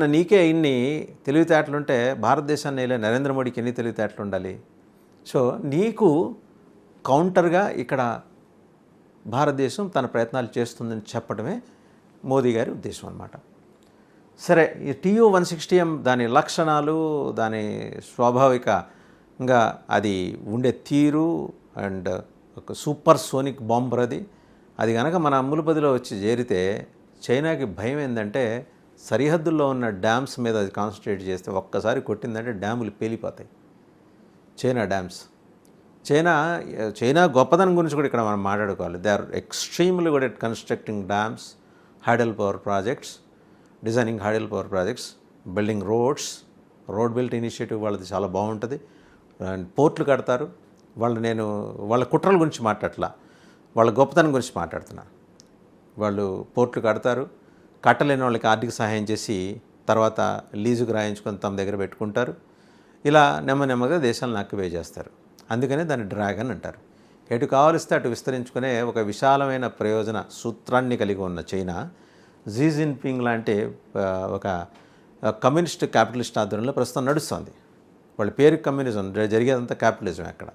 నీకే ఇన్ని తెలివితేటలుంటే భారతదేశాన్ని ఏలే నరేంద్ర మోడీకి ఎన్ని తెలివితేటలు ఉండాలి? సో నీకు కౌంటర్గా ఇక్కడ భారతదేశం తన ప్రయత్నాలు చేస్తుందని చెప్పడమే మోదీ గారి ఉద్దేశం అన్నమాట. సరే, ఈ TU-160M దాని లక్షణాలు, దాని స్వాభావికంగా అది ఉండే తీరు అండ్ ఒక సూపర్ సోనిక్ బాంబర్ అది కనుక మన అమ్ములపదిలో వచ్చి చేరితే చైనాకి భయం ఏంటంటే సరిహద్దుల్లో ఉన్న డ్యామ్స్ మీద అది కాన్సన్ట్రేట్ చేస్తే ఒక్కసారి కొట్టిందంటే డ్యాములు పేలిపోతాయి. చైనా డ్యామ్స్, చైనా గొప్పదనం గురించి కూడా ఇక్కడ మనం మాట్లాడుకోవాలి. They are extremely good at constructing dams, hydel power projects, designing hydel power projects, building roads. Road built initiative వాళ్ళది చాలా బాగుంటుంది. అండ్ పోర్ట్లు కడతారు. నేను వాళ్ళ కుట్రల గురించి మాట్లాడట్లా, వాళ్ళ గొప్పతనం గురించి మాట్లాడుతున్నా. వాళ్ళు పోర్ట్లు కడతారు, కట్టలేని వాళ్ళకి ఆర్థిక సహాయం చేసి తర్వాత లీజుకు రాయించుకొని తమ దగ్గర పెట్టుకుంటారు. ఇలా నెమ్మదిగా దేశాలను ఆక్యుపై చేస్తారు. అందుకనే దాన్ని డ్రాగన్ అంటారు. ఎటు కావలిస్తే అటు విస్తరించుకునే ఒక విశాలమైన ప్రయోజన సూత్రాన్ని కలిగి ఉన్న చైనా జీ జిన్పింగ్ లాంటి ఒక కమ్యూనిస్ట్ క్యాపిటలిస్ట్ ఆధ్వర్యంలో ప్రస్తుతం నడుస్తుంది. వాళ్ళ పేరు కమ్యూనిజం, జరిగేదంతా క్యాపిటలిజం అక్కడ.